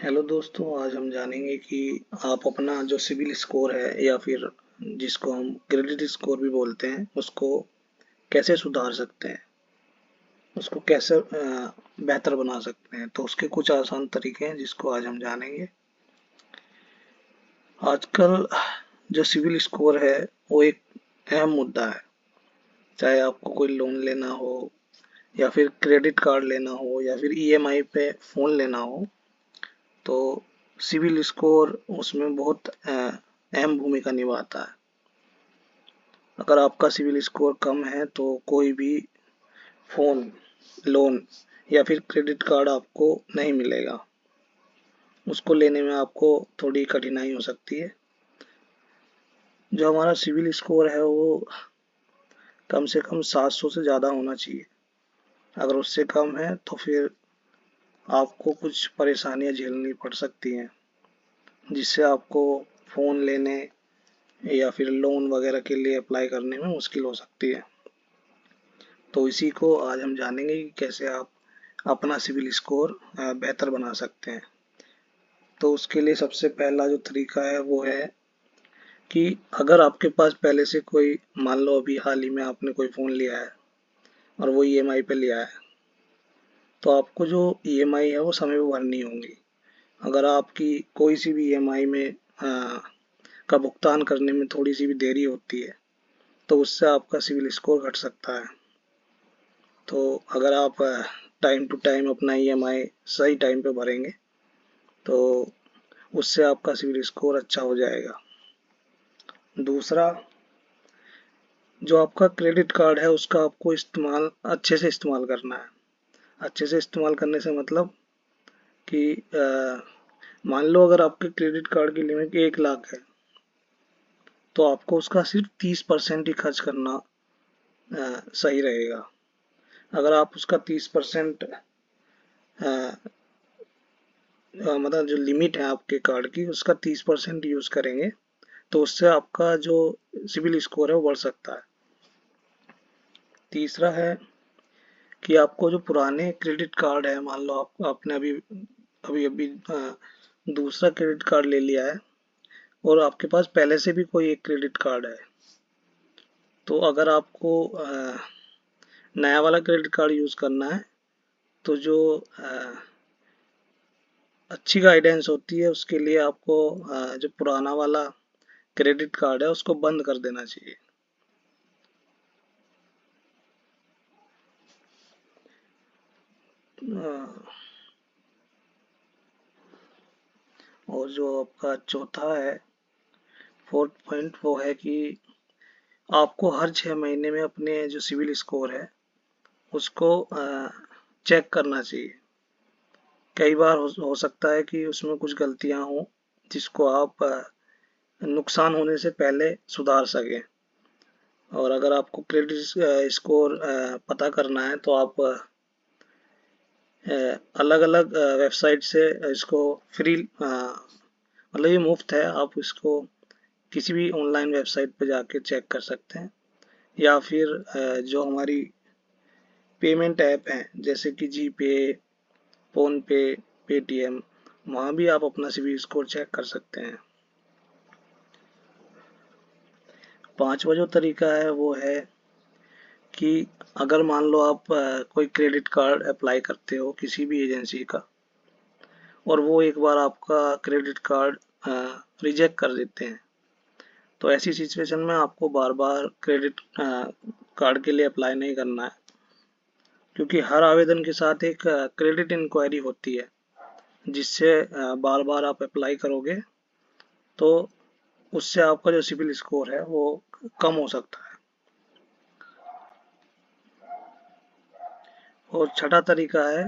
Hello दोस्तों, आज हम जानेंगे कि आप अपना जो सिबिल स्कोर है या फिर जिसको हम क्रेडिट स्कोर भी बोलते हैं उसको कैसे सुधार सकते हैं, उसको कैसे बेहतर बना सकते हैं। तो उसके कुछ आसान तरीके हैं जिसको आज हम जानेंगे। आजकल जो सिबिल स्कोर है वो एक अहम मुद्दा है। चाहे आपको कोई लोन लेना हो या फिर क्रेडिट कार्ड लेना हो या फिर ईएमआई पे फ़ोन लेना हो, तो सिबिल स्कोर उसमें बहुत अहम भूमिका निभाता है। अगर आपका सिबिल स्कोर कम है तो कोई भी फ़ोन, लोन या फिर क्रेडिट कार्ड आपको नहीं मिलेगा। उसको लेने में आपको थोड़ी कठिनाई हो सकती है। जो हमारा सिबिल स्कोर है वो कम से कम 700 से ज़्यादा होना चाहिए। अगर उससे कम है तो फिर आपको कुछ परेशानियाँ झेलनी पड़ सकती हैं, जिससे आपको फ़ोन लेने या फिर लोन वगैरह के लिए अप्लाई करने में मुश्किल हो सकती है। तो इसी को आज हम जानेंगे कि कैसे आप अपना सिबिल स्कोर बेहतर बना सकते हैं। तो उसके लिए सबसे पहला जो तरीका है वो है कि अगर आपके पास पहले से कोई, मान लो अभी हाल ही में आपने कोई फ़ोन लिया है और वो ईएमआई पे लिया है, तो आपको जो ईएमआई है वो समय पे भरनी होगी। अगर आपकी कोई सी भी ईएमआई में का भुगतान करने में थोड़ी सी भी देरी होती है तो उससे आपका सिबिल स्कोर घट सकता है। तो अगर आप टाइम टू टाइम अपना ईएमआई सही टाइम पे भरेंगे तो उससे आपका सिबिल स्कोर अच्छा हो जाएगा। दूसरा, जो आपका क्रेडिट कार्ड है उसका आपको इस्तेमाल अच्छे से इस्तेमाल करना है। अच्छे से इस्तेमाल करने से मतलब कि मान लो अगर आपके क्रेडिट कार्ड की लिमिट 1 लाख है तो आपको उसका सिर्फ 30% ही खर्च करना सही रहेगा। अगर आप उसका 30% मतलब जो लिमिट है आपके कार्ड की उसका 30% यूज़ करेंगे तो उससे आपका जो सिबिल स्कोर है वो बढ़ सकता है। तीसरा है कि आपको जो पुराने क्रेडिट कार्ड है, मान लो आपने अभी अभी अभी दूसरा क्रेडिट कार्ड ले लिया है और आपके पास पहले से भी कोई एक क्रेडिट कार्ड है, तो अगर आपको नया वाला क्रेडिट कार्ड यूज़ करना है तो जो अच्छी गाइडेंस होती है उसके लिए आपको जो पुराना वाला क्रेडिट कार्ड है उसको बंद कर देना चाहिए। और जो आपका चौथा है, फोर्थ पॉइंट, वो है कि आपको हर 6 महीने में अपने जो सिविल स्कोर है उसको चेक करना चाहिए। कई बार हो सकता है कि उसमें कुछ गलतियां हों जिसको आप नुकसान होने से पहले सुधार सकें। और अगर आपको क्रेडिट स्कोर पता करना है तो आप अलग अलग वेबसाइट से इसको फ्री, मतलब ये मुफ्त है, आप इसको किसी भी ऑनलाइन वेबसाइट पर जाके चेक कर सकते हैं। या फिर जो हमारी पेमेंट ऐप हैं जैसे कि जी पे, फ़ोन पे, पेटीएम, वहाँ भी आप अपना सिबिल स्कोर चेक कर सकते हैं। पांचवा जो तरीका है वो है कि अगर मान लो आप कोई क्रेडिट कार्ड अप्लाई करते हो किसी भी एजेंसी का और वो एक बार आपका क्रेडिट कार्ड रिजेक्ट कर देते हैं, तो ऐसी सिचुएशन में आपको बार बार क्रेडिट कार्ड के लिए अप्लाई नहीं करना है, क्योंकि हर आवेदन के साथ एक क्रेडिट इंक्वायरी होती है जिससे बार बार आप अप्लाई करोगे तो उससे आपका जो सिबिल स्कोर है वो कम हो सकता है। और छठा तरीका है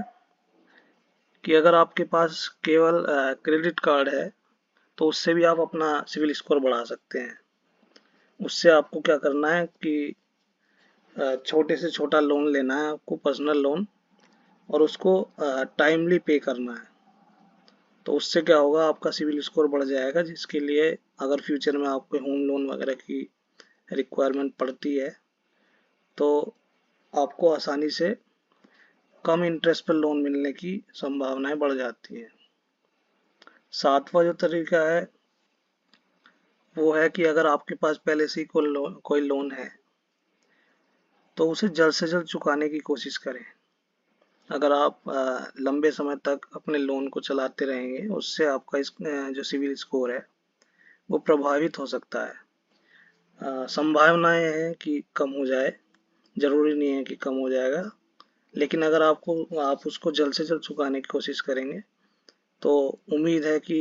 कि अगर आपके पास केवल क्रेडिट कार्ड है तो उससे भी आप अपना सिबिल स्कोर बढ़ा सकते हैं। उससे आपको क्या करना है कि छोटे से छोटा लोन लेना है आपको, पर्सनल लोन, और उसको टाइमली पे करना है। तो उससे क्या होगा, आपका सिबिल स्कोर बढ़ जाएगा, जिसके लिए अगर फ्यूचर में आपको होम लोन वगैरह की रिक्वायरमेंट पड़ती है तो आपको आसानी से कम इंटरेस्ट पर लोन मिलने की संभावनाएं बढ़ जाती हैं। सातवां जो तरीका है वो है कि अगर आपके पास पहले से ही कोई लोन है तो उसे जल्द से जल्द चुकाने की कोशिश करें। अगर आप लंबे समय तक अपने लोन को चलाते रहेंगे उससे आपका जो सिविल स्कोर है वो प्रभावित हो सकता है। संभावनाएं हैं कि कम हो जाए, जरूरी नहीं है कि कम हो जाएगा, लेकिन अगर आप उसको जल्द से जल्द चुकाने की कोशिश करेंगे तो उम्मीद है कि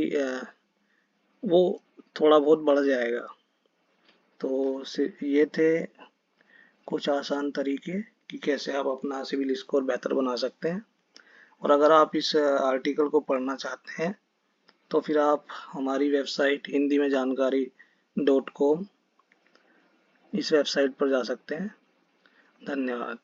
वो थोड़ा बहुत बढ़ जाएगा। तो ये थे कुछ आसान तरीके कि कैसे आप अपना सिविल स्कोर बेहतर बना सकते हैं। और अगर आप इस आर्टिकल को पढ़ना चाहते हैं तो फिर आप हमारी वेबसाइट हिंदी में जानकारी .com इस वेबसाइट पर जा सकते हैं। धन्यवाद।